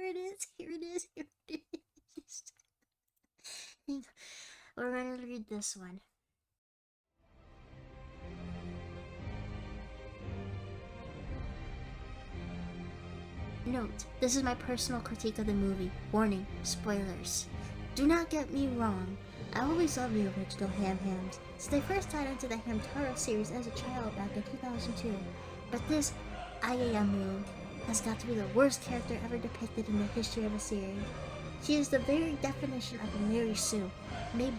it is. Here it is. Here it is. We're gonna read this one. Note, this is my personal critique of the movie. Warning, spoilers. Do not get me wrong. I always loved the original Ham Hams, so they first tied into the Hamtaro series as a child back in 2002. But this Ayayamu has got to be the worst character ever depicted in the history of a series. She is the very definition of a Mary Sue, made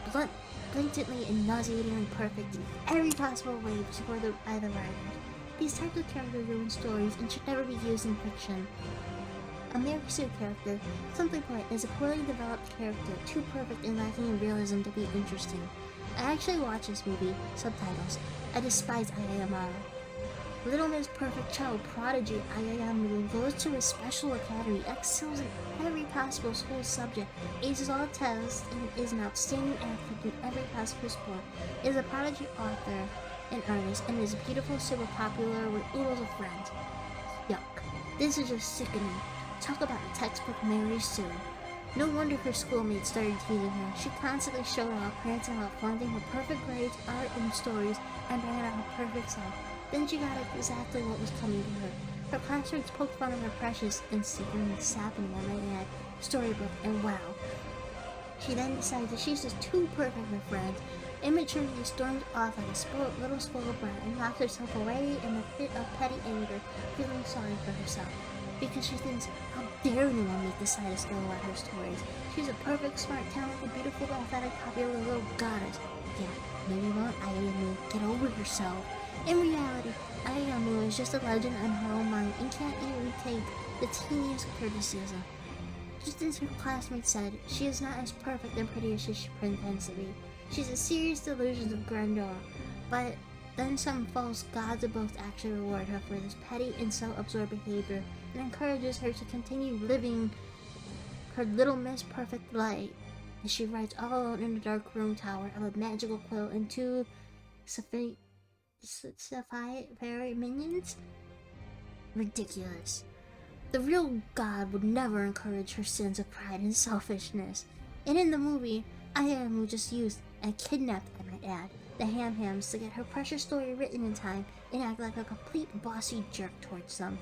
blatantly and nauseatingly perfect in every possible way by the writers. These types of characters ruin stories and should never be used in fiction. A Mary Sue character, simply put, is a poorly developed character, too perfect and lacking in realism to be interesting. I actually watched this movie, subtitles. I despise Ayayamaru. Little Miss Perfect Child prodigy Ayayamu goes to a special academy, excels in every possible school subject, aces all tests, and is an outstanding athlete in every possible sport, is a prodigy author and artist, and is beautiful, super popular with oodles of friends. Yuck. This is just sickening. Talk about a textbook Mary Sue. No wonder her schoolmates started teasing her. She constantly showed off, prancing about flaunting her perfect grades, art, and stories, and bringing out her perfect self. Then she got exactly what was coming to her. Her classmates poked fun of her precious, and secretly sapping one might add, storybook, and wow. She then decides that she's just too perfect for friends, immaturely storms off like a little spoiled brat and locks herself away in a fit of petty anger, feeling sorry for herself. Because she thinks, how dare anyone make the slightest ill at her stories? She's a perfect, smart, talented, beautiful, athletic, popular little goddess. Yeah, maybe won't Ayamu get over herself. In reality, Ayamu is just a legend in her own mind and can't even take the teeniest criticism. Just as her classmates said, she is not as perfect and pretty as she pretends to be. She's a serious delusion of grandeur, but then some false gods of both actually reward her for this petty and self-absorbed behavior and encourages her to continue living her Little Miss Perfect life as she writes all alone in the dark room tower of a magical quill and two fairy minions? Ridiculous. The real God would never encourage her sins of pride and selfishness. And in the movie, Ayamu just used and kidnapped, I might add, the Ham Hams to get her precious story written in time and act like a complete bossy jerk towards them.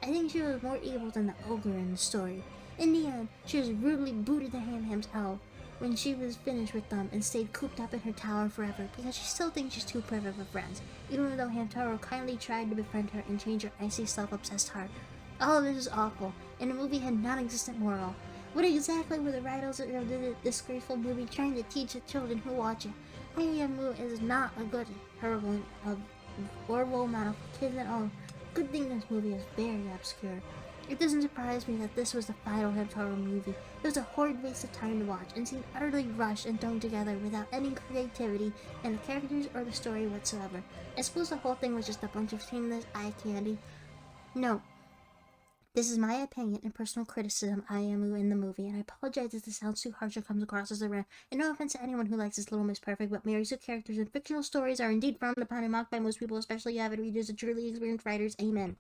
I think she was more evil than the ogre in the story. In the end, she was rudely booted the Ham Hams out when she was finished with them and stayed cooped up in her tower forever because she still thinks she's too perfect for friends, even though Hamtaro kindly tried to befriend her and change her icy, self-obsessed heart. All of this is awful, and the movie had non-existent moral. What exactly were the writers of this disgraceful movie trying to teach the children who watch it? Ayamu is not a good heroine or role model for kids at all. Good thing this movie is very obscure. It doesn't surprise me that this was the final Hamtaro movie. It was a horrid waste of time to watch and seemed utterly rushed and thrown together without any creativity in the characters or the story whatsoever. I suppose the whole thing was just a bunch of shameless eye candy. No. This is my opinion and personal criticism of Ayamu in the movie, and I apologize if this sounds too harsh or comes across as a rant. And no offense to anyone who likes this Little Miss Perfect, but Mary Sue characters in fictional stories are indeed frowned upon and mocked by most people, especially avid readers and truly experienced writers. Amen.